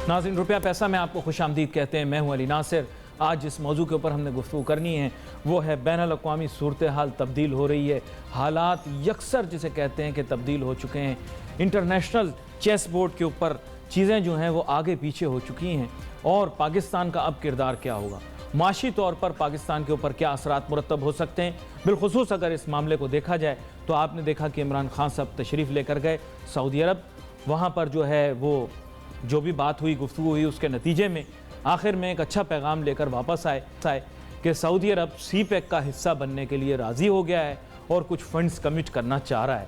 नाज़रीन, रुपया पैसा में आपको खुश आमदीद कहते हैं। मैं हूं अली नासिर। आज जिस मौजू के ऊपर हमने गुफ्तगू करनी है वो है बैनुल-अक़वामी सूरत हाल तब्दील हो रही है। हालात यकसर जिसे कहते हैं कि तब्दील हो चुके हैं। इंटरनेशनल चेस बोर्ड के ऊपर चीज़ें जो हैं वो आगे पीछे हो चुकी हैं। और पाकिस्तान का अब किरदार क्या होगा, माशी तौर पर पाकिस्तान के ऊपर क्या असरात मुरतब हो सकते हैं। बिलखुसूस अगर इस मामले को देखा जाए तो आपने देखा कि इमरान खान साहब तशरीफ़ लेकर गए सऊदी अरब। वहाँ पर जो है वो जो भी बात हुई, गुफ्तगू हुई, उसके नतीजे में आखिर में एक अच्छा पैगाम लेकर वापस आए कि सऊदी अरब CPEC का हिस्सा बनने के लिए राज़ी हो गया है और कुछ फ़ंड्स कमिट करना चाह रहा है।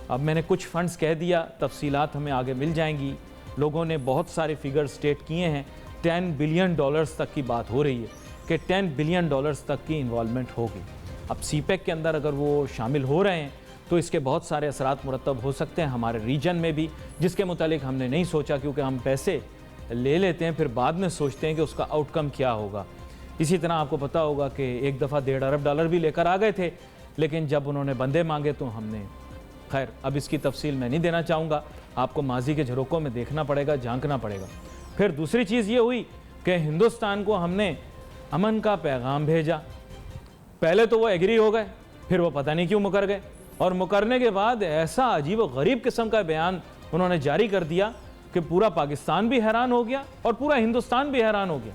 अब मैंने कुछ फ़ंड्स कह दिया, तफसीलात हमें आगे मिल जाएंगी। लोगों ने बहुत सारे फिगर स्टेट किए हैं। $10 बिलियन तक की बात हो रही है कि $10 बिलियन तक की इन्वॉल्वमेंट होगी। अब CPEC के अंदर अगर वो शामिल हो रहे हैं तो इसके बहुत सारे असरात मुरतब हो सकते हैं हमारे रीजन में भी, जिसके मुतालिक हमने नहीं सोचा, क्योंकि हम पैसे ले लेते हैं फिर बाद में सोचते हैं कि उसका आउटकम क्या होगा। इसी तरह आपको पता होगा कि एक दफ़ा $1.5 अरब भी लेकर आ गए थे, लेकिन जब उन्होंने बंदे मांगे तो हमने, खैर अब इसकी तफसील मैं नहीं देना चाहूँगा, आपको माजी के झरोकों में देखना पड़ेगा, झांकना पड़ेगा। फिर दूसरी चीज़ ये हुई कि हिंदुस्तान को हमने अमन का पैगाम भेजा। पहले तो वो एग्री हो गए, फिर वो पता नहीं क्यों मुकर गए, और मुकरने के बाद ऐसा अजीब व गरीब किस्म का बयान उन्होंने जारी कर दिया कि पूरा पाकिस्तान भी हैरान हो गया और पूरा हिंदुस्तान भी हैरान हो गया।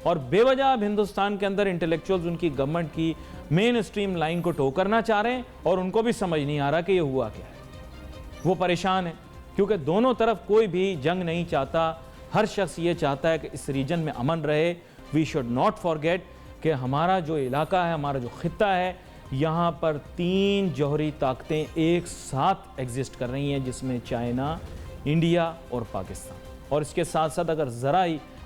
और बेवजह अब हिंदुस्तान के अंदर इंटेलेक्चुअल्स उनकी गवर्नमेंट की मेन स्ट्रीम लाइन को टो करना चाह रहे हैं और उनको भी समझ नहीं आ रहा कि ये हुआ क्या है। वो परेशान है क्योंकि दोनों तरफ कोई भी जंग नहीं चाहता। हर शख्स ये चाहता है कि इस रीजन में अमन रहे। वी शुड नॉट फॉरगेट कि हमारा जो इलाका है, हमारा जो खित्ता है, यहाँ पर 3 जौहरी ताकतें एक साथ एग्जिस्ट कर रही हैं, जिसमें चाइना, इंडिया और पाकिस्तान। और इसके साथ साथ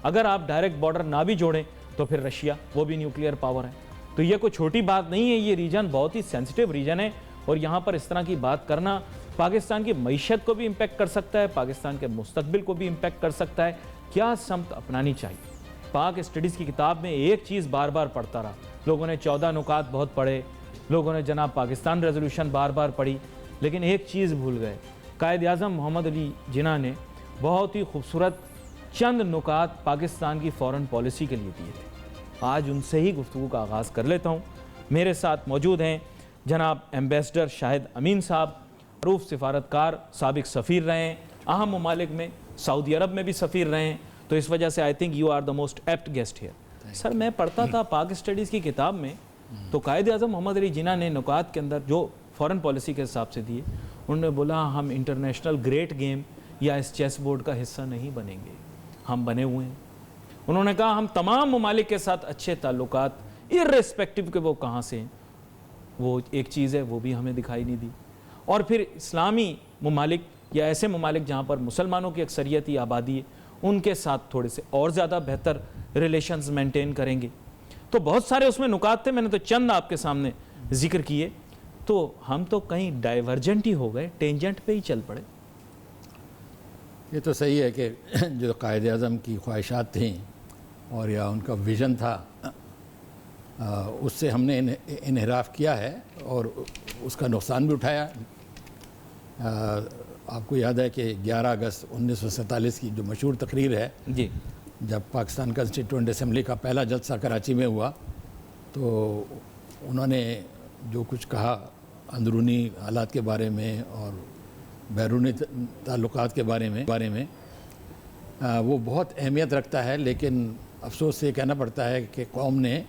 अगर आप डायरेक्ट बॉर्डर ना भी जोड़ें तो फिर रशिया, वो भी न्यूक्लियर पावर है। तो ये कोई छोटी बात नहीं है। ये रीजन बहुत ही सेंसिटिव रीजन है और यहाँ पर इस तरह की बात करना पाकिस्तान की मईशत को भी इम्पेक्ट कर सकता है, पाकिस्तान के मुस्तकबिल को भी इम्पेक्ट कर सकता है। क्या समत अपनानी चाहिए? पाक स्टडीज़ की किताब में एक चीज़ बार बार पढ़ता रहा। लोगों ने 14 नुकात बहुत पढ़े, लोगों ने जनाब पाकिस्तान रेजोल्यूशन बार बार पढ़ी, लेकिन एक चीज़ भूल गए। कायद-ए-आज़म मोहम्मद अली जिन्ना ने बहुत ही खूबसूरत चंद नुकात पाकिस्तान की फ़ॉरेन पॉलिसी के लिए दिए थे। आज उनसे ही गुफ्तगू का आगाज़ कर लेता हूँ। मेरे साथ मौजूद हैं जनाब एम्बेसडर शाहिद अमीन साहब, मरूफ सिफारतकार, साबिक सफ़ीर रहे हैं अहम ममालिक में, सऊदी अरब में भी सफ़ीर रहे हैं, तो इस वजह से I think you are the most apt guest here. Sir, मैं पढ़ता था पाक स्टडीज़ की किताब में, तो कायद-ए-आज़म मोहम्मद अली जिन्ना ने नुकात के अंदर जो फ़ॉरेन पॉलिसी के हिसाब से दिए, उन्होंने बोला हम इंटरनेशनल ग्रेट गेम या इस चेस बोर्ड का हिस्सा नहीं बनेंगे, हम बने हुए हैं। उन्होंने कहा हम तमाम ममालिक के साथ अच्छे ताल्लुकात, इर्रेस्पेक्टिव के वो कहाँ से हैं, वो एक चीज़ है, वो भी हमें दिखाई नहीं दी। और फिर इस्लामी ममालिक या ऐसे ममालिक जहाँ पर मुसलमानों की अक्सरियती आबादी है, उनके साथ थोड़े से और ज़्यादा बेहतर रिलेशंस मेंटेन करेंगे। तो बहुत सारे उसमें नुकात थे, मैंने तो चंद आपके सामने जिक्र किए। तो हम तो कहीं डाइवर्जेंट ही हो गए, टेंजेंट पे ही चल पड़े। ये तो सही है कि जो कायद-ए-आज़म की ख्वाहिशात थीं और या उनका विज़न था, उससे हमने इन्हिराफ किया है और उसका नुकसान भी उठाया। आपको याद है कि 11 अगस्त 1947 की जो मशहूर तकरीर है जी, जब पाकिस्तान कंस्टिट्यूएंट असम्बली का पहला जलसा कराची में हुआ, तो उन्होंने जो कुछ कहा अंदरूनी हालात के बारे में और बैरूनी ताल्लुकात के बारे में वो बहुत अहमियत रखता है। लेकिन अफसोस से कहना पड़ता है कि कौम ने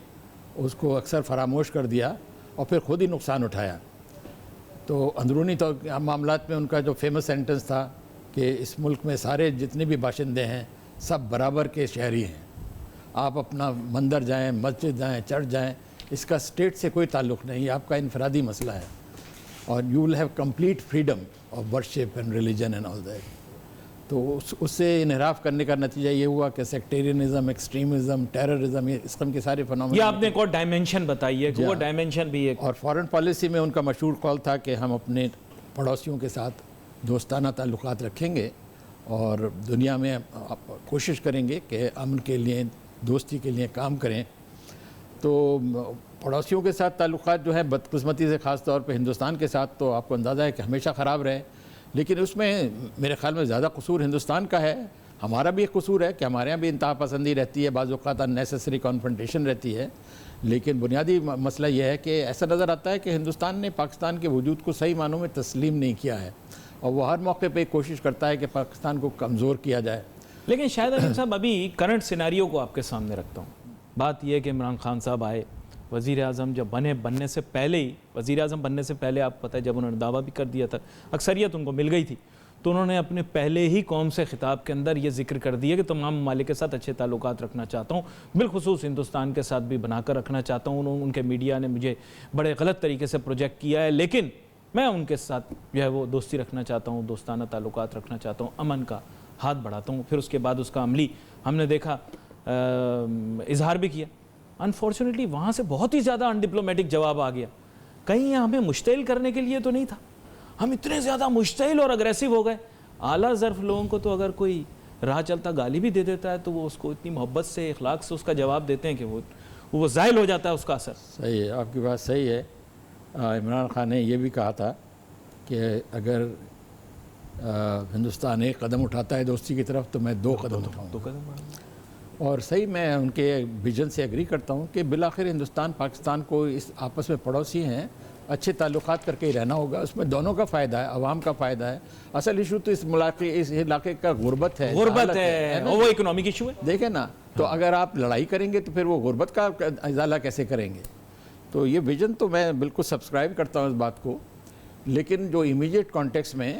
उसको अक्सर फरामोश कर दिया और फिर ख़ुद ही नुकसान उठाया। तो अंदरूनी तो मामलात में उनका जो फेमस सेंटेंस था कि इस मुल्क में सारे जितने भी बाशिंदे हैं सब बराबर के शहरी हैं, आप अपना मंदिर जाएं, मस्जिद जाएं, चर्च जाएं, इसका स्टेट से कोई ताल्लुक़ नहीं, आपका इनफरादी मसला है और you will have complete freedom of worship and religion and all that. तो उससे इन्हिराफ करने का नतीजा ये हुआ कि सेक्टेरियनिज़म, एक्सट्रीमिज़म, टेररिज्म, ये इस किस्म के सारे फिनोमेना। ये आपने एक और डायमेंशन बताई है कि वो डायमेंशन भी एक। और फॉरेन पॉलिसी में उनका मशहूर कॉल था कि हम अपने पड़ोसियों के साथ दोस्ताना ताल्लुकात रखेंगे और दुनिया में कोशिश करेंगे कि अमन के लिए, दोस्ती के लिए काम करें। तो पड़ोसियों के साथ ताल्लुकात जो है बदकिस्मती से ख़ास तौर पे हिंदुस्तान के साथ तो आपको अंदाज़ा है कि हमेशा ख़राब रहे, लेकिन उसमें मेरे ख़्याल में ज़्यादा कसूर हिंदुस्तान का है। ہمارا بھی ایک قصور ہے کہ ہمارے یہاں بھی انتہا پسندی رہتی ہے، بعض اوقات unnecessary confrontation رہتی ہے، لیکن بنیادی مسئلہ یہ ہے کہ ایسا نظر آتا ہے کہ ہندوستان نے پاکستان کے وجود کو صحیح معنوں میں تسلیم نہیں کیا ہے، اور وہ ہر موقع پہ کوشش کرتا ہے کہ پاکستان کو کمزور کیا جائے۔ لیکن شاہد امین صاحب ابھی کرنٹ سیناریو کو آپ کے سامنے رکھتا ہوں۔ بات یہ ہے کہ عمران خان صاحب آئے، وزیر اعظم جب بننے سے پہلے ہی، وزیر اعظم بننے سے پہلے آپ پتہ ہے جب انہوں نے دعویٰ بھی کر دیا تھا، اکثریت ان کو مل گئی تھی، تو انہوں نے اپنے پہلے ہی قوم سے خطاب کے اندر یہ ذکر کر دیا کہ تمام ممالک کے ساتھ اچھے تعلقات رکھنا چاہتا ہوں، بالخصوص ہندوستان کے ساتھ بھی بنا کر رکھنا چاہتا ہوں۔ ان کے میڈیا نے مجھے بڑے غلط طریقے سے پروجیکٹ کیا ہے، لیکن میں ان کے ساتھ جو ہے وہ دوستی رکھنا چاہتا ہوں، دوستانہ تعلقات رکھنا چاہتا ہوں، امن کا ہاتھ بڑھاتا ہوں۔ پھر اس کے بعد اس کا عملی ہم نے دیکھا اظہار بھی کیا۔ انفارچونیٹلی وہاں سے بہت ہی زیادہ ان ڈپلومیٹک جواب آ گیا، کہیں یہ ہمیں مشتعل کرنے کے لیے تو نہیں تھا، ہم اتنے زیادہ مشتعل اور اگریسو ہو گئے۔ اعلیٰ ظرف لوگوں کو تو اگر کوئی راہ چلتا گالی بھی دے دیتا ہے تو وہ اس کو اتنی محبت سے، اخلاق سے اس کا جواب دیتے ہیں کہ وہ زائل ہو جاتا ہے اس کا اثر۔ صحیح ہے، آپ کی بات صحیح ہے۔ عمران خان نے یہ بھی کہا تھا کہ اگر ہندوستان ایک قدم اٹھاتا ہے دوستی کی طرف تو میں 2 قدم اٹھاؤں گا، اور صحیح میں ان کے ویژن سے ایگری کرتا ہوں کہ بالآخر ہندوستان پاکستان کو اس آپس میں پڑوسی ہیں، اچھے تعلقات کر کے ہی رہنا ہوگا، اس میں دونوں کا فائدہ ہے، عوام کا فائدہ ہے۔ اصل ایشو تو اس علاقے کا غربت ہے، وہ اکنامک ایشو ہے۔ دیکھیں نا، تو اگر آپ لڑائی کریں گے تو پھر وہ غربت کا ازالہ کیسے کریں گے؟ تو یہ ویژن تو میں بالکل سبسکرائب کرتا ہوں اس بات کو، لیکن جو امیجیٹ کانٹیکس میں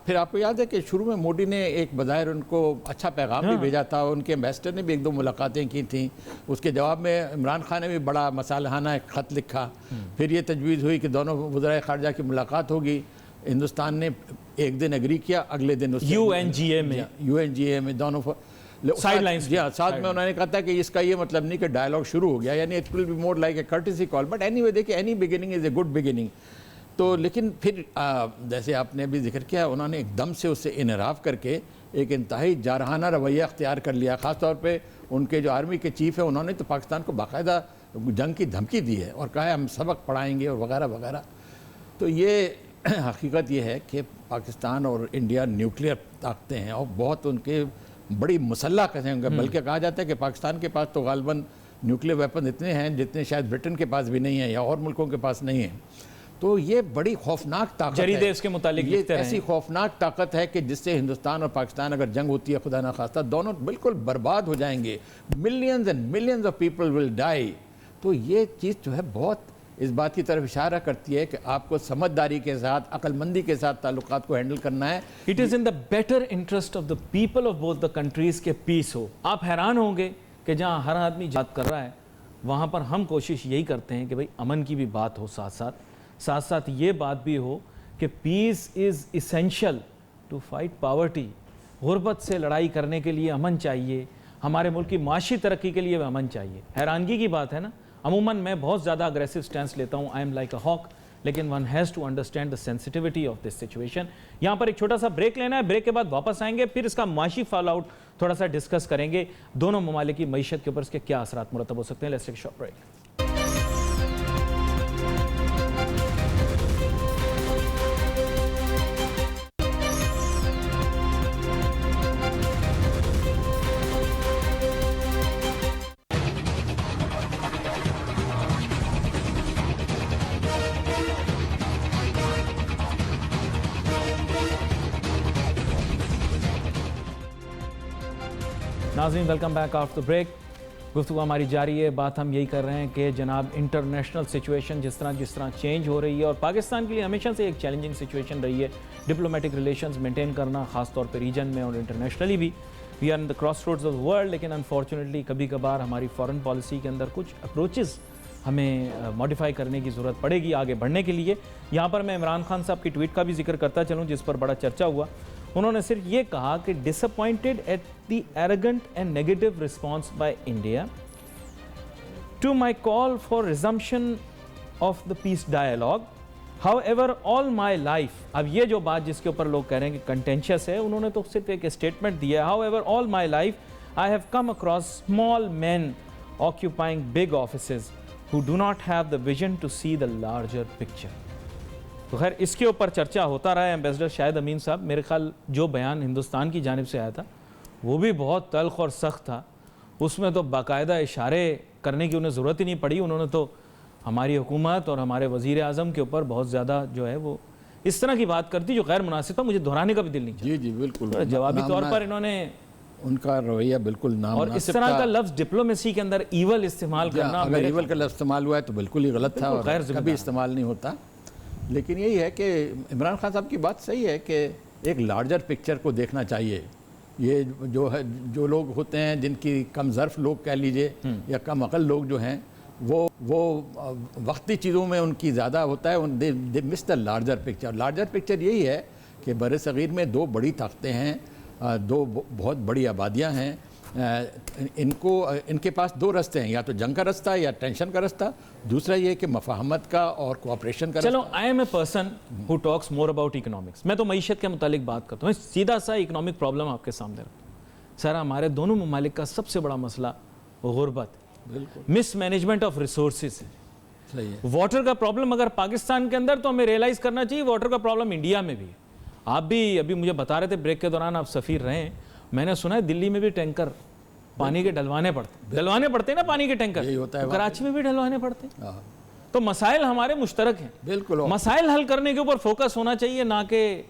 پھر آپ کو یاد ہے کہ شروع میں مودی نے ایک بظاہر ان کو اچھا پیغام بھی بھیجا تھا، ان کے ایمبیسڈر نے بھی 1-2 ملاقاتیں کی تھیں، اس کے جواب میں عمران خان نے بھی بڑا مصالحانہ ایک خط لکھا۔ پھر یہ تجویز ہوئی کہ دونوں وزرائے خارجہ کی ملاقات ہوگی، ہندوستان نے ایک دن ایگری کیا، اگلے دن UNGA میں دونوں سائیڈ لائنز ساتھ میں انہوں نے کہا تھا کہ اس کا یہ مطلب نہیں کہ ڈائلاگ شروع ہو گیا، یعنی it will be more like a courtesy call, but anyway دیکھیں any beginning is a good beginning. تو لیکن پھر جیسے آپ نے بھی ذکر کیا، انہوں نے ایک دم سے اس سے انحراف کر کے ایک انتہائی جارحانہ رویہ اختیار کر لیا، خاص طور پہ ان کے جو آرمی کے چیف ہیں انہوں نے تو پاکستان کو باقاعدہ جنگ کی دھمکی دی ہے اور کہا ہے ہم سبق پڑھائیں گے اور وغیرہ وغیرہ۔ تو یہ حقیقت یہ ہے کہ پاکستان اور انڈیا نیوکلیئر طاقتیں ہیں اور بہت ان کے بڑی مسلح قسم کا، بلکہ کہا جاتا ہے کہ پاکستان کے پاس تو غالباً نیوکلیئر ویپن اتنے ہیں جتنے شاید برٹن کے پاس بھی نہیں ہیں یا اور ملکوں کے پاس نہیں ہیں۔ تو یہ بڑی خوفناک طاقت ہے، جریدے اس کے متعلق لکھتے رہے ہیں، ایسی خوفناک طاقت ہے کہ جس سے ہندوستان اور پاکستان اگر جنگ ہوتی ہے خدا نخواستہ دونوں بالکل برباد ہو جائیں گے، millions and millions of people will die. تو یہ چیز جو ہے بہت اس بات کی طرف اشارہ کرتی ہے کہ آپ کو سمجھداری کے ساتھ، عقل مندی کے ساتھ تعلقات کو ہینڈل کرنا ہے۔ It is in the better interest of the people of both the countries کے پیس ہو۔ آپ حیران ہوں گے کہ جہاں ہر آدمی بات کر رہا ہے وہاں پر ہم کوشش یہی کرتے ہیں کہ بھئی امن کی بھی بات ہو، ساتھ ساتھ یہ بات بھی ہو کہ peace is essential to fight poverty. غربت سے لڑائی کرنے کے لیے امن چاہیے، ہمارے ملک کی معاشی ترقی کے لیے امن چاہیے۔ حیرانگی کی بات ہے نا، عموماً میں بہت زیادہ اگریسو سٹینس لیتا ہوں، I am like a hawk, لیکن one has to understand the sensitivity of this situation. یہاں پر ایک چھوٹا سا بریک لینا ہے، بریک کے بعد واپس آئیں گے، پھر اس کا معاشی فال آؤٹ تھوڑا سا ڈسکس کریں گے، دونوں ممالک کی معیشت کے اوپر اس کے کیا اثرات مرتب ہو سکتے ہیں۔ Let's take a short break. ناظرین ویلکم بیک آفٹر بریک۔ گفتگو ہماری جاری ہے، بات ہم یہی کر رہے ہیں کہ جناب انٹرنیشنل سچویشن جس طرح چینج ہو رہی ہے اور پاکستان کے لیے ہمیشہ سے ایک چیلنجنگ سچویشن رہی ہے ڈپلومیٹک ریلیشنز مینٹین کرنا، خاص طور پہ ریجن میں اور انٹرنیشنلی بھی۔ We are in the crossroads of world, لیکن انفارچونیٹلی کبھی کبھار ہماری فارن پالیسی کے اندر کچھ اپروچز ہمیں ماڈیفائی کرنے کی ضرورت پڑے گی آگے بڑھنے کے لیے۔ یہاں پر میں عمران خان صاحب کی ٹویٹ کا بھی ذکر کرتا چلوں جس پر بڑا چرچا ہوا۔ انہوں نے صرف یہ کہا کہ disappointed at the arrogant and negative response by India to my call for resumption of the peace dialogue, however all my life. اب یہ جو بات جس کے اوپر لوگ کہہ رہے ہیں کہ کنٹینشیس ہے، انہوں نے تو صرف ایک اسٹیٹمنٹ دیا ہے، however all my life I have come across small men occupying big offices who do not have the vision to see the larger picture۔ تو خیر اس کے اوپر چرچا ہوتا رہا ہے۔ ایمبیسڈر شاہد امین صاحب، میرے خیال جو بیان ہندوستان کی جانب سے آیا تھا وہ بھی بہت تلخ اور سخت تھا. اس میں تو باقاعدہ اشارے کرنے کی انہیں ضرورت ہی نہیں پڑی. انہوں نے تو ہماری حکومت اور ہمارے وزیر اعظم کے اوپر بہت زیادہ جو ہے وہ اس طرح کی بات کرتی جو غیر مناسب تھا. مجھے دہرانے کا بھی دل نہیں چاہتا. جی جی بالکل جوابی طور پر انہوں نے ان کا رویہ بالکل نامناسب اور اس طرح کا لفظ ڈپلومیسی کے اندر ایول استعمال کرنا, اگر ایول کا لفظ استعمال ہوا ہے تو بالکل ہی غلط تھا اور کبھی استعمال نہیں ہوتا. لیکن یہی ہے کہ عمران خان صاحب کی بات صحیح ہے کہ ایک لارجر پکچر کو دیکھنا چاہیے. یہ جو لوگ ہوتے ہیں جن کی کم ظرف لوگ کہہ لیجئے یا کم عقل لوگ جو ہیں وہ وقتی چیزوں میں ان کی زیادہ ہوتا ہے. They miss the larger picture. Larger picture یہی ہے کہ بر صغیر میں دو بڑی طاقتیں ہیں, دو بہت بڑی آبادیاں ہیں. ان کے پاس دو رستے ہیں, یا تو جنگ کا رستہ یا ٹینشن کا رستہ, دوسرا یہ کہ مفاہمت کا اور کوآپریشن کا رستہ. چلو I am a person who talks more about economics. میں تو معیشت کے متعلق بات کرتا ہوں. سیدھا سا اکنامک پرابلم آپ کے سامنے رکھتا ہوں. سر, ہمارے دونوں ممالک کا سب سے بڑا مسئلہ غربت, مس مینجمنٹ آف ریسورسز ہے. واٹر کا پرابلم اگر پاکستان کے اندر, تو ہمیں ریئلائز کرنا چاہیے واٹر کا پرابلم انڈیا میں بھی ہے. آپ بھی ابھی مجھے بتا رہے تھے بریک کے دوران, آپ سفیر رہے ہیں, میں نے سنا ہے دلی میں بھی ٹینکر پانی کے ڈلوانے پڑتے ہیں نا پانی کے ٹینکر, کراچی میں بھی ڈلوانے پڑتے ہیں. تو مسائل ہمارے مشترک ہیں. بالکل, مسائل حل کرنے کے اوپر فوکس ہونا چاہیے, نہ کہ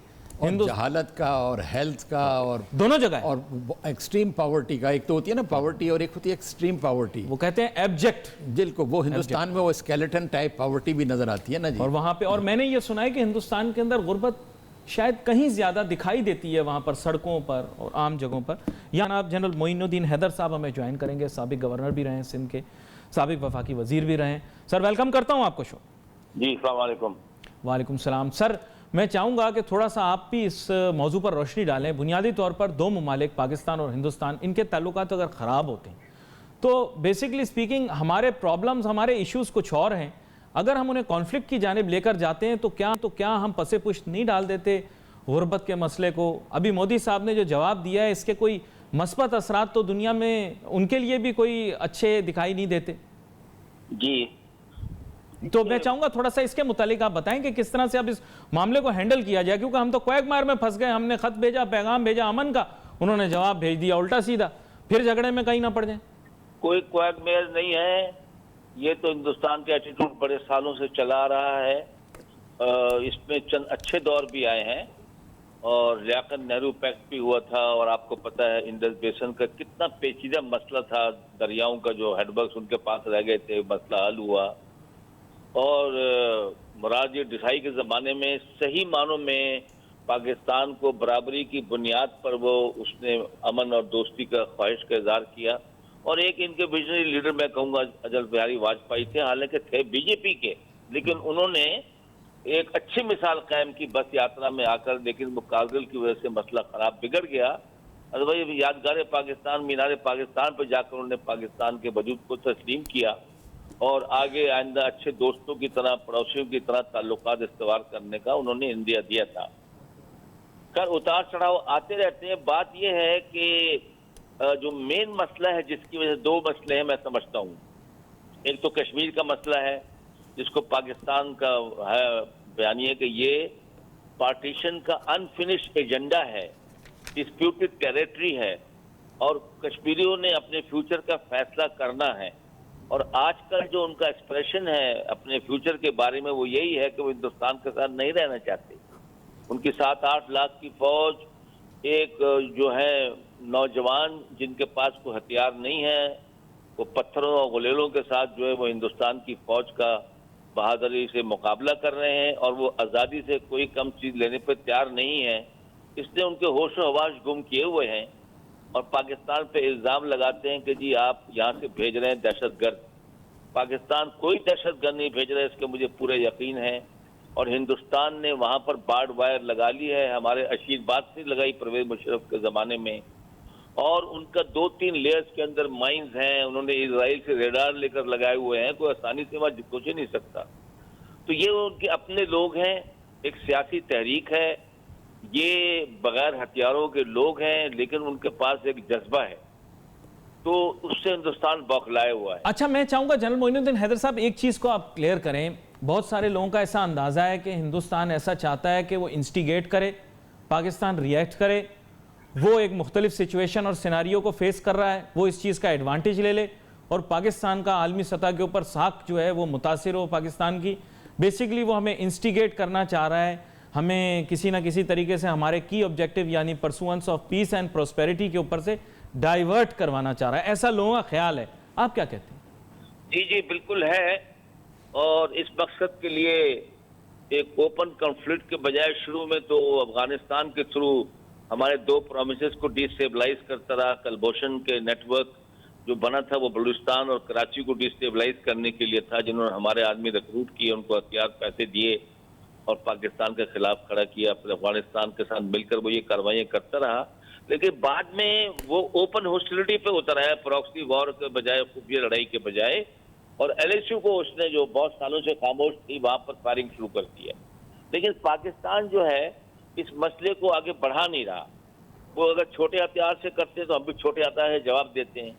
جہالت کا اور ہیلتھ کا اور دونوں جگہ, اور ایکسٹریم پاورٹی کا. ایک تو ہوتی ہے نا پاورٹی اور ایک ہوتی ہے ایکسٹریم پاورٹی. وہ کہتے ہیں ایبجیکٹ. دل کو وہ ہندوستان میں وہ اسکیلیٹن ٹائپ پاورٹی بھی نظر آتی ہے نا جی. اور وہاں پہ, اور میں نے یہ سنا ہے کہ ہندوستان کے اندر غربت شاید کہیں زیادہ دکھائی دیتی ہے وہاں پر, سڑکوں پر اور عام جگہوں پر. یہاں آپ جنرل معین الدین حیدر صاحب ہمیں جوائن کریں گے, سابق گورنر بھی رہے ہیں سندھ کے, سابق وفاقی وزیر بھی رہے ہیں. سر ویلکم کرتا ہوں آپ کو شو. جی السلام علیکم. وعلیکم السلام. سر میں چاہوں گا کہ تھوڑا سا آپ بھی اس موضوع پر روشنی ڈالیں. بنیادی طور پر دو ممالک پاکستان اور ہندوستان, ان کے تعلقات اگر خراب ہوتے ہیں تو بیسکلی اسپیکنگ ہمارے پرابلمز, ہمارے ایشوز کچھ اور ہیں. اگر ہم انہیں کانفلکٹ کی جانب لے کر جاتے ہیں تو کیا ہم پس پشت نہیں ڈال دیتے غربت کے مسئلے کو؟ ابھی مودی صاحب نے جو جواب دیا ہے, اس کے کوئی مثبت اثرات تو دنیا میں ان کے لیے بھی کوئی اچھے دکھائی نہیں دیتے. جی تو میں چاہوں گا تھوڑا سا اس کے متعلق آپ بتائیں کہ کس طرح سے اب اس معاملے کو ہینڈل کیا جائے, کیونکہ ہم تو کویک مار میں پھنس گئے. ہم نے خط بھیجا, پیغام بھیجا امن کا, انہوں نے جواب بھیج دیا الٹا سیدھا, پھر جھگڑے میں کہیں نہ پڑ جائیں. کوئی کویک میئر نہیں ہے. یہ تو ہندوستان کے ایٹیٹیوڈ بڑے سالوں سے چلا رہا ہے. اس میں چند اچھے دور بھی آئے ہیں, اور لیاقت نہرو پیکٹ بھی ہوا تھا, اور آپ کو پتہ ہے انڈس بیسن کا کتنا پیچیدہ مسئلہ تھا, دریاؤں کا جو ہیڈ ورکس ان کے پاس رہ گئے تھے, مسئلہ حل ہوا. اور مراد یہ ڈسائی کے زمانے میں صحیح معنوں میں پاکستان کو برابری کی بنیاد پر وہ اس نے امن اور دوستی کا خواہش کا اظہار کیا. اور ایک ان کے ویژنری لیڈر میں کہوں گا اٹل بہاری واجپئی تھے, حالانکہ تھے بی جے پی کے, لیکن انہوں نے ایک اچھی مثال قائم کی بس یاترا میں آ کر, لیکن وہ کارگل کی وجہ سے مسئلہ خراب بگڑ گیا. ادروائز یادگار پاکستان, مینار پاکستان پہ جا کر انہوں نے پاکستان کے وجود کو تسلیم کیا, اور آگے آئندہ اچھے دوستوں کی طرح, پڑوسیوں کی طرح تعلقات استوار کرنے کا انہوں نے اندیا دیا تھا. خیر اتار چڑھاؤ آتے رہتے ہیں. بات یہ ہے کہ جو مین مسئلہ ہے, جس کی وجہ سے دو مسئلے ہیں میں سمجھتا ہوں. ایک تو کشمیر کا مسئلہ ہے, جس کو پاکستان کا ہے بیانیہ کہ یہ پارٹیشن کا انفنشڈ ایجنڈا ہے, ڈسپیوٹڈ ٹیریٹری ہے, اور کشمیریوں نے اپنے فیوچر کا فیصلہ کرنا ہے. اور آج کل جو ان کا ایکسپریشن ہے اپنے فیوچر کے بارے میں, وہ یہی ہے کہ وہ ہندوستان کے ساتھ نہیں رہنا چاہتے. ان کی 7-8 لاکھ کی فوج, ایک جو ہے نوجوان جن کے پاس کوئی ہتھیار نہیں ہے, وہ پتھروں اور غلیلوں کے ساتھ جو ہے وہ ہندوستان کی فوج کا بہادری سے مقابلہ کر رہے ہیں, اور وہ آزادی سے کوئی کم چیز لینے پہ تیار نہیں ہے. اس نے ان کے ہوش و حواس گم کیے ہوئے ہیں, اور پاکستان پہ الزام لگاتے ہیں کہ جی آپ یہاں سے بھیج رہے ہیں دہشت گرد. پاکستان کوئی دہشت گرد نہیں بھیج رہا ہے, اس کے مجھے پورے یقین ہے. اور ہندوستان نے وہاں پر بارڈ وائر لگا لی ہے, ہمارے آشیرواد سے لگائی پرویز مشرف کے زمانے میں, اور ان کا 2-3 لیئرز کے اندر مائنز ہیں, انہوں نے اسرائیل سے ریڈار لے کر لگائے ہوئے ہیں, کوئی آسانی سے وہاں پہنچ ہی نہیں سکتا. تو یہ ان کے اپنے لوگ ہیں, ایک سیاسی تحریک ہے, یہ بغیر ہتھیاروں کے لوگ ہیں, لیکن ان کے پاس ایک جذبہ ہے, تو اس سے ہندوستان بوکھلائے ہوا ہے. اچھا میں چاہوں گا جنرل معین الدین حیدر صاحب ایک چیز کو آپ کلیئر کریں. بہت سارے لوگوں کا ایسا اندازہ ہے کہ ہندوستان ایسا چاہتا ہے کہ وہ انسٹیگیٹ کرے, پاکستان ریئیکٹ کرے, वो एक मुख्तलिफ सिचुएशन और सिनारियो को फेस कर रहा है, वो इस चीज़ का एडवांटेज ले ले और पाकिस्तान का आलमी सतह के ऊपर साख जो है वो मुतासिर हो पाकिस्तान की। बेसिकली वो हमें इंस्टिगेट करना चाह रहा है, हमें किसी ना किसी तरीके से हमारे की ऑब्जेक्टिव यानी pursuance of peace and prosperity के ऊपर से डाइवर्ट करवाना चाह रहा है, ऐसा लोगों का ख्याल है। आप क्या कहते हैं? जी जी बिल्कुल है, और इस मकसद के लिए एक ओपन कॉन्फ्लिक्ट के बजाय शुरू में तो अफगानिस्तान के थ्रू हमारे 2 प्रोमिसेस को डिस्टेबलाइज करता रहा। कलभूषण के नेटवर्क जो बना था वो बलूचिस्तान और कराची को डिस्टेबलाइज करने के लिए था, जिन्होंने हमारे आदमी रिक्रूट किए, उनको हथियार पैसे दिए और पाकिस्तान के खिलाफ खड़ा किया। फिर अफगानिस्तान के साथ मिलकर वो ये कार्रवाइयाँ करता रहा, लेकिन बाद में वो ओपन हॉस्टिलिटी पे उतर आया, प्रॉक्सी वॉर के बजाय, खुफिया लड़ाई के बजाय, और LSU को उसने जो बहुत सालों से खामोश थी वहां पर फायरिंग शुरू कर दी है। लेकिन पाकिस्तान जो है इस मसले को आगे बढ़ा नहीं रहा। वो अगर छोटे हथियार से करते तो हम भी छोटे हथियार से जवाब देते हैं।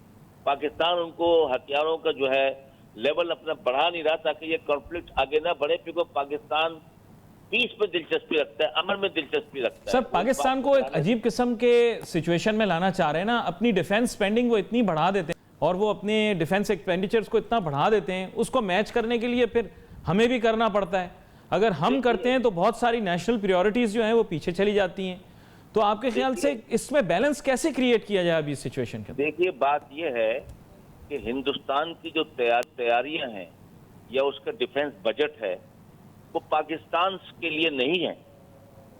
पाकिस्तान उनको हथियारों का जो है लेवल अपना बढ़ा नहीं रहा ताकि ये कॉन्फ्लिक्ट आगे ना बढ़े, क्योंकि पाकिस्तान पीस में दिलचस्पी रखता है, अमन में दिलचस्पी रखता है। सर, पाकिस्तान को एक अजीब किस्म के सिचुएशन में लाना चाह रहे हैं ना। अपनी डिफेंस स्पेंडिंग वो इतनी बढ़ा देते हैं और वो अपने डिफेंस एक्सपेंडिचर्स को इतना बढ़ा देते हैं, उसको मैच करने के लिए फिर हमें भी करना पड़ता है। अगर हम करते हैं तो बहुत सारी नेशनल प्रायोरिटीज जो हैं वो पीछे चली जाती हैं। तो आपके ख्याल से इसमें बैलेंस कैसे क्रिएट किया जाए अभी इस सिचुएशन के? देखिए, बात यह है कि हिंदुस्तान की जो तैयारियां हैं या उसका डिफेंस बजट है वो पाकिस्तान के लिए नहीं है।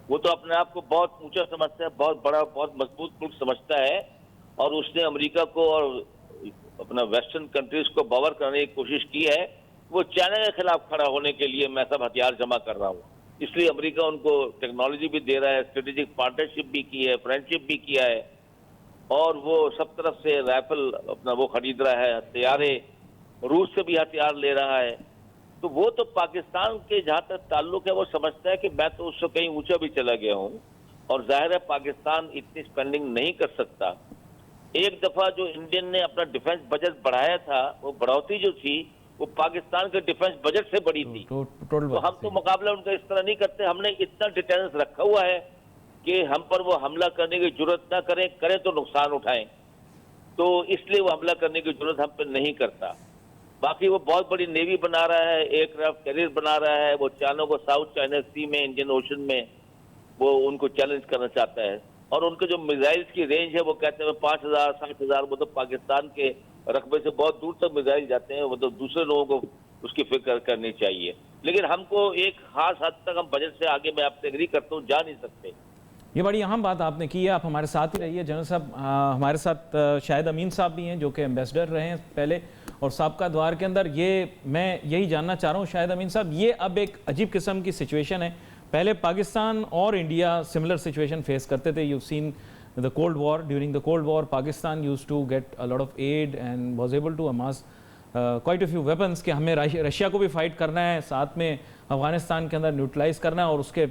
वो तो अपने आप को बहुत ऊंचा समझता है, बहुत बड़ा, बहुत मजबूत मुल्क समझता है, और उसने अमेरिका को और अपना वेस्टर्न कंट्रीज को बावर करने की कोशिश की है। वो चाइना के खिलाफ खड़ा होने के लिए मैं सब हथियार जमा कर रहा हूँ, इसलिए अमेरिका उनको टेक्नोलॉजी भी दे रहा है, स्ट्रेटेजिक पार्टनरशिप भी की है, फ्रेंडशिप भी किया है, और वो सब तरफ से राइफल अपना वो खरीद रहा है, हथियारे रूस से भी हथियार ले रहा है। तो वो तो पाकिस्तान के जहां तक ताल्लुक है वो समझता है कि मैं तो उससे कहीं ऊंचा भी चला गया हूँ, और जाहिर है पाकिस्तान इतनी स्पेंडिंग नहीं कर सकता। एक दफा जो इंडियन ने अपना डिफेंस बजट बढ़ाया था, वो बढ़ोतरी जो थी वो पाकिस्तान के डिफेंस बजट से बड़ी थी। तो हम तो मुकाबला उनका इस तरह नहीं करते। हमने इतना डिटेंस रखा हुआ है कि हम पर वो हमला करने की जरूरत ना करें, करें तो नुकसान उठाएं, तो इसलिए वो हमला करने की जरूरत हम पर नहीं करता। बाकी वो बहुत बड़ी नेवी बना रहा है, एयरक्राफ्ट कैरियर बना रहा है, वो चाइना को साउथ चाइना सी में, इंडियन ओशन में वो उनको चैलेंज करना चाहता है। और उनके जो मिसाइल्स की रेंज है वो कहते हैं 5000 60,000, वो तो पाकिस्तान के रकबे से बहुत दूर तक मिसाइल जाते हैं। वो तो दूसरे लोगों को उसकी फिक्र करनी चाहिए। लेकिन हमको एक खास हद तक हम बजट से आगे, मैं आपसे एग्री करता हूँ, जा नहीं सकते। ये बड़ी अहम बात आपने की है। आप हमारे साथ ही रहिए जनरल साहब। हमारे साथ शाहिद अमीन साहब भी हैं जो कि एम्बेसडर रहे हैं पहले और साबका द्वार के अंदर। ये मैं यही जानना चाह रहा हूँ शाहिद अमीन साहब, ये अब एक अजीब किस्म की सिचुएशन है। पहले पाकिस्तान और इंडिया सिमिलर सिचुएशन फेस करते थे। You seen the cold war, during the cold war Pakistan used to get a lot of aid and was able to amass quite a few weapons कि हमें रशिया को भी fight करना है, साथ में अफगानिस्तान के अंदर न्यूट्रलाइज करना है, और उसके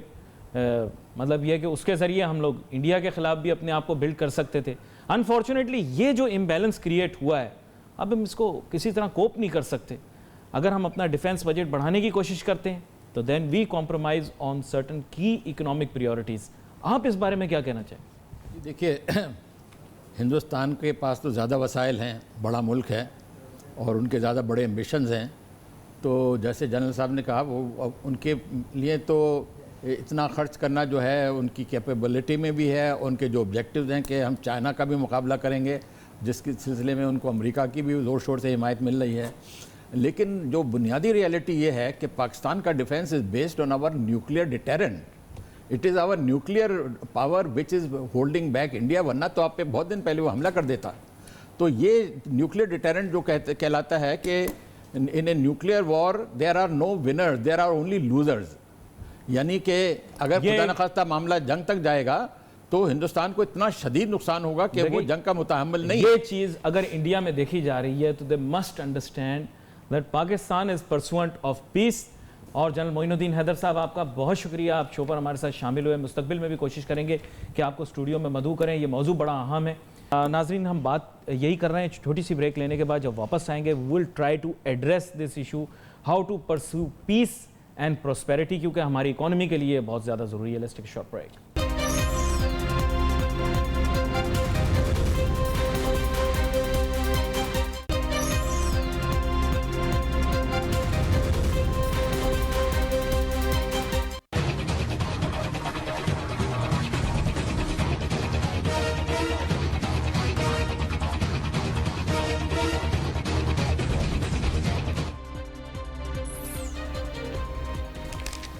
मतलब ये कि उसके ज़रिए हम लोग इंडिया के ख़िलाफ़ भी अपने आप को बिल्ड कर सकते थे। अनफॉर्चुनेटली ये जो इम्बैलेंस क्रिएट हुआ है, अब हम इसको किसी तरह कोप नहीं कर सकते। अगर हम अपना डिफेंस बजट बढ़ाने की कोशिश करते हैं तो then we compromise on certain की इकोनॉमिक प्रायोरिटीज़। आप इस बारे में क्या कहना चाहें? देखिए, हिंदुस्तान के पास तो ज़्यादा वसाइल हैं, बड़ा मुल्क है और उनके ज़्यादा बड़े एम्बिशंस हैं। तो जैसे जनरल साहब ने कहा, वो उनके लिए तो इतना खर्च करना जो है उनकी कैपेबिलिटी में भी है। उनके जो ऑब्जेक्टिव्स हैं कि हम चाइना का भी मुकाबला करेंगे, जिसके सिलसिले में उनको अमेरिका की भी ज़ोर शोर से हिमायत मिल रही है। लेकिन जो बुनियादी रियलिटी ये है कि पाकिस्तान का defence is based on our nuclear deterrent. It is our nuclear power which is holding back India, वरना तो आप पे बहुत दिन पहले वो हमला कर देता। तो ये न्यूक्लियर डिटेरेंट जो कहलाता है कि in a nuclear war there are no winners, there are only losers. यानी कि अगर खुदा न खास्ता मामला जंग तक जाएगा तो हिंदुस्तान को इतना शदीद नुकसान होगा कि वो जंग का मुतहम्मिल नहीं। ये चीज़ अगर इंडिया में देखी जा रही है तो they must understand that Pakistan is pursuant of peace. और जनरल मोइनुद्दीन हैदर साहब, आपका बहुत शुक्रिया, आप शो पर हमारे साथ शामिल हुए। मुस्तकबिल में भी कोशिश करेंगे कि आपको स्टूडियो में मदऊ करें, ये मौजू बड़ा अहम है। नाजरीन, हम बात यही कर रहे हैं। छोटी सी ब्रेक लेने के बाद जब वापस आएंगे we will try to address this issue, how to pursue peace and prosperity, क्योंकि हमारी इकोनॉमी के लिए बहुत ज़्यादा ज़रूरी है। Let's take a short break.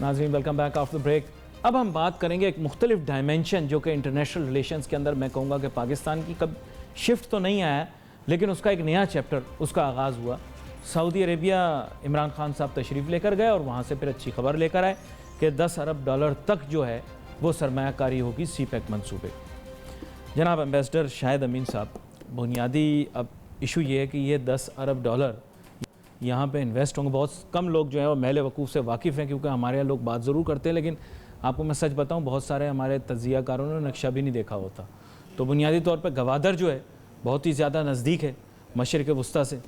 नाज़रीन वेलकम बैक आफ्टर ब्रेक। अब हम बात करेंगे एक मुख्तलिफ डायमेंशन जो कि इंटरनेशनल रिलेशंस के अंदर मैं कहूँगा कि पाकिस्तान की कब शिफ्ट तो नहीं आया लेकिन उसका एक नया चैप्टर उसका आगाज़ हुआ। सऊदी अरेबिया इमरान खान साहब तशरीफ़ लेकर गए और वहाँ से फिर अच्छी खबर लेकर आए कि 10 अरब डॉलर तक जो है वो सरमायाकारी होगी CPEC मंसूबे। जनाब एम्बेसडर शाहिद अमीन साहब, बुनियादी अब इशू ये है कि ये 10 अरब डॉलर यहाँ पे इन्वेस्ट होंगे। बहुत कम लोग जो है वो महल वकूफ़ से वाकिफ़ हैं क्योंकि हमारे यहाँ लोग बात ज़रूर करते हैं, लेकिन आपको मैं सच बताऊँ बहुत सारे हमारे तज्ज़ियाकारों ने नक्शा भी नहीं देखा होता। तो बुनियादी तौर पर गवादर जो है बहुत ही ज़्यादा नज़दीक है मशरिक़ वस्ता से।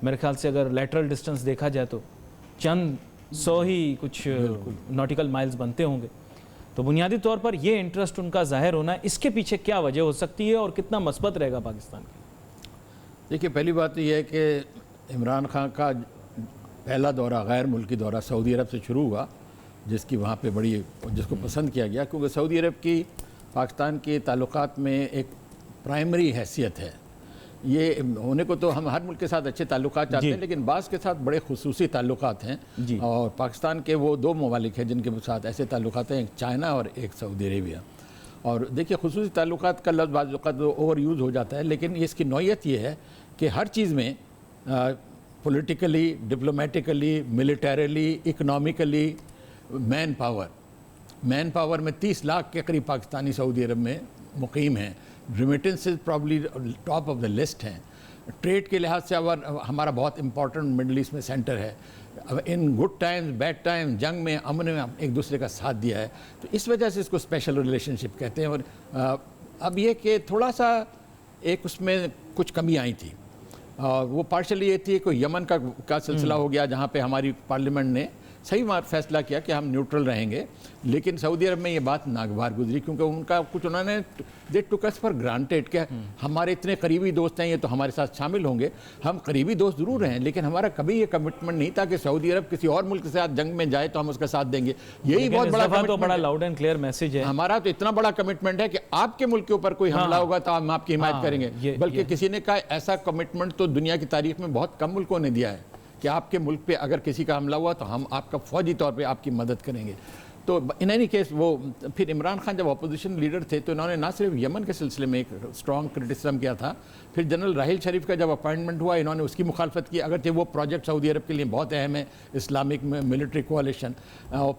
मेरे ख्याल से अगर लेटरल डिस्टेंस देखा जाए तो चंद 100 ही कुछ नॉटिकल माइल्स बनते होंगे। तो बुनियादी तौर पर ये इंटरेस्ट उनका ज़ाहिर होना है, इसके पीछे क्या वजह हो सकती है और कितना मस्बत रहेगा पाकिस्तान की? देखिए, पहली बात तो ये है कि इमरान खान का पहला दौरा गैर मुल्की दौरा सऊदी अरब से शुरू हुआ, जिसकी वहाँ पे बड़ी जिसको पसंद किया गया क्योंकि सऊदी अरब की पाकिस्तान के ताल्लुकात में एक प्राइमरी हैसियत है। ये होने को तो हम हर मुल्क के साथ अच्छे ताल्लुकात चाहते हैं, लेकिन बाज़ के साथ बड़े खुसूसी ताल्लुकात हैं और पाकिस्तान के वो 2 ममालिक हैं जिनके साथ ऐसे ताल्लुकात हैं, एक चाइना और एक सऊदी अरेबिया। और देखिए, खुसूसी ताल्लुकात का लफ्ज़ बाज़ औक़ात ओवर यूज़ हो जाता है, लेकिन इसकी नौइयत ये है कि हर चीज़ में politically, diplomatically, militarily, economically man power में 30 लाख के करीब पाकिस्तानी सऊदी अरब में मुकीम हैं। Remittances probably top of the list हैं। ट्रेड के लिहाज से हमारा बहुत इंपॉर्टेंट मिडल ईस्ट में सेंटर है। अब in good times, bad times, जंग में, अमन में एक दूसरे का साथ दिया है, तो इस वजह से इसको स्पेशल रिलेशनशिप कहते हैं। और अब ये कि थोड़ा सा एक उसमें कुछ कमी आई थी, वो पार्शली ये थी कि यमन का सिलसिला हो गया जहाँ पे हमारी पार्लियामेंट ने सही फैसला किया कि हम न्यूट्रल रहेंगे, लेकिन सऊदी अरब में ये बात नागवार गुजरी क्योंकि उनका कुछ उन्होंने दे टुक अस फॉर ग्रांटेड कि हमारे इतने करीबी दोस्त हैं, ये तो हमारे साथ शामिल होंगे। हम करीबी दोस्त ज़रूर हैं, लेकिन हमारा कभी ये कमिटमेंट नहीं था कि सऊदी अरब किसी और मुल्क के साथ जंग में जाए तो हम उसका साथ देंगे। यही बहुत बड़ा लाउड एंड क्लियर मैसेज है हमारा। तो इतना बड़ा कमिटमेंट है कि आपके मुल्क के ऊपर कोई हमला होगा तो हम आपकी हिमायत करेंगे। बल्कि किसी ने कहा ऐसा कमिटमेंट तो दुनिया की तारीख में बहुत कम मुल्कों ने दिया है कि आपके मुल्क पे अगर किसी का हमला हुआ तो हम आपका फौजी तौर पे आपकी मदद करेंगे। तो इन एनी केस वो फिर इमरान खान जब अपोजिशन लीडर थे तो इन्होंने ना सिर्फ यमन के सिलसिले में एक स्ट्रॉन्ग क्रिटिसिज्म किया था, फिर जनरल राहिल शरीफ का जब अपॉइंटमेंट हुआ इन्होंने उसकी मुखालफत की, अगरचे वो प्रोजेक्ट सऊदी अरब के लिए बहुत अहम है, इस्लामिक मिलिट्री कोalition।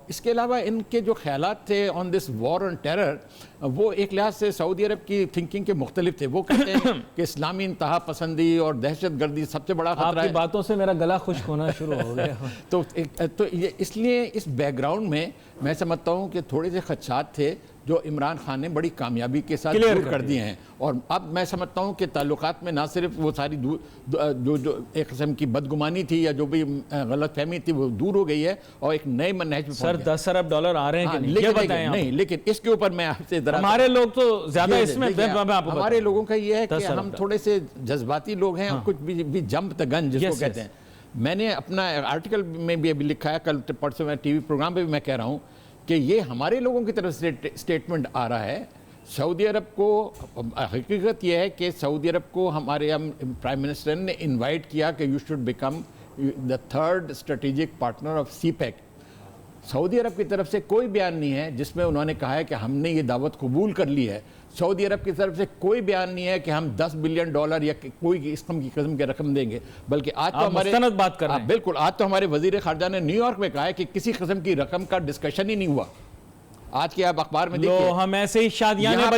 इसके अलावा इनके जो ख्यालात थे on this war on terror, वो एक लिहाज से सऊदी अरब की थिंकिंग के मुख्तलिफ थे। वो कहते हैं कि इस्लामी इंतहा पसंदी और दहशत गर्दी सबसे बड़ा खतरा है। बातों से मेरा गला खुश्क होना शुरू हो गया। तो ये इसलिए इस बैकग्राउंड में मैं समझता हूँ कि थोड़े से खदशात थे जो इमरान खान ने बड़ी कामयाबी के साथ दूर कर दिए हैं। और अब मैं समझता हूँ कि ताल्लुकात में ना सिर्फ वो सारी जो एक किस्म की बदगुमानी थी या जो भी गलत फहमी थी वो दूर हो गई है और एक नए मनहज पे सर 10 अरब डॉलर आ रहे हैं कि ये बताएं आप। नहीं, लेकिन इसके ऊपर मैं आपसे हमारे लोग तो ज्यादा इसमें हमारे लोगों का ये है कि हम थोड़े से जज्बाती लोग हैं और कुछ भी जंप द गन जिसको कहते हैं। मैंने अपना आर्टिकल में भी अभी लिखा है, कल परसों मैं टीवी प्रोग्राम पे भी मैं कह रहा हूँ कि ये हमारे लोगों की तरफ से स्टेटमेंट आ रहा है। सऊदी अरब को हकीकत यह है कि सऊदी अरब को हमारे प्राइम मिनिस्टर ने इनवाइट किया कि you should become the 3rd strategic partner of CPEC। Saudi Arab की तरफ से कोई बयान नहीं है जिसमें उन्होंने कहा है कि हमने ये दावत कबूल कर ली है। सऊदी अरब की तरफ से कोई बयान नहीं है कि हम $10 बिलियन या कोई इस किस्म की रकम देंगे, बल्कि आज तो हमारे बात कर रहे हैं। बिल्कुल, आज तो हमारे वजीर खारजा ने न्यूयॉर्क में कहा है कि किसी किस्म की रकम का डिस्कशन ही नहीं हुआ। आज के आप अखबार में देखिए, हम ऐसे ही शादियां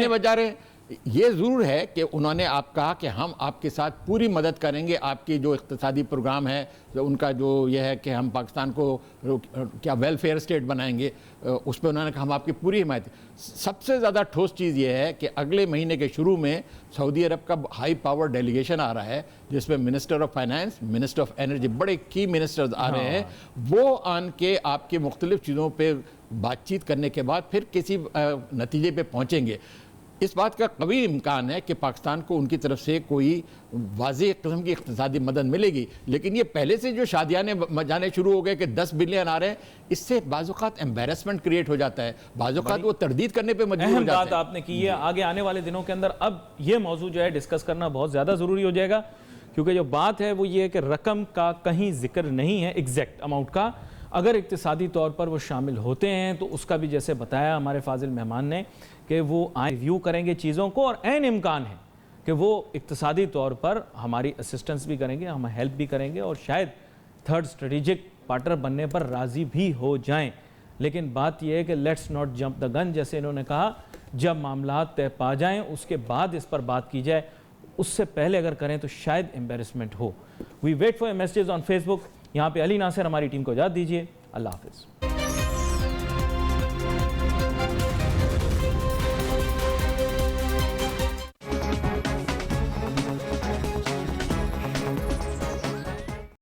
बजा रहे। ये ज़रूर है कि उन्होंने आप कहा कि हम आपके साथ पूरी मदद करेंगे, आपकी जो इक़्तिसादी प्रोग्राम है तो उनका जो यह है कि हम पाकिस्तान को क्या वेलफेयर स्टेट बनाएंगे, उस पर उन्होंने कहा हम आपकी पूरी हिमायत। सबसे ज़्यादा ठोस चीज़ ये है कि अगले महीने के शुरू में सऊदी अरब का हाई पावर डेलीगेशन आ रहा है जिसमें minister of finance, minister of energy, बड़े की मिनिस्टर्स आ रहे हैं। वो आन के आपकी मुख्तलिफ चीज़ों पर बातचीत करने के बाद फिर किसी नतीजे पर पहुँचेंगे। इस बात का कभी इम्कान है कि पाकिस्तान को उनकी तरफ से कोई वाज़ेह किस्म की इक़्तिसादी मदद मिलेगी, लेकिन ये पहले से जो शादियाने जाने शुरू हो गए कि 10 बिलियन आ रहे हैं, इससे बाज़-औक़ात एम्बैरेसमेंट क्रिएट हो जाता है, बाज़-औक़ात वो तरदीद करने पे मजबूर हो जाते हैं। बात आपने की है, आगे आने वाले दिनों के अंदर अब ये मौजू जो है डिस्कस करना बहुत ज़्यादा ज़रूरी हो जाएगा, क्योंकि जो बात है वो ये है कि रकम का कहीं जिक्र नहीं है एग्जैक्ट अमाउंट का। اگر اقتصادی طور پر وہ شامل ہوتے ہیں تو اس کا بھی جیسے بتایا ہمارے فاضل مہمان نے کہ وہ ریویو کریں گے چیزوں کو، اور عین امکان ہے کہ وہ اقتصادی طور پر ہماری اسسٹنس بھی کریں گے، ہم ہیلپ بھی کریں گے، اور شاید تھرڈ اسٹریٹجک پارٹنر بننے پر راضی بھی ہو جائیں۔ لیکن بات یہ ہے کہ لیٹس ناٹ جمپ دا گن، جیسے انہوں نے کہا، جب معاملات طے پا جائیں اس کے بعد اس پر بات کی جائے، اس سے پہلے اگر کریں تو شاید امبیرسمنٹ ہو۔ We wait for messages on Facebook. یہاں پہ علی ناصر ہماری ٹیم کو اجازت دیجیے، اللہ حافظ۔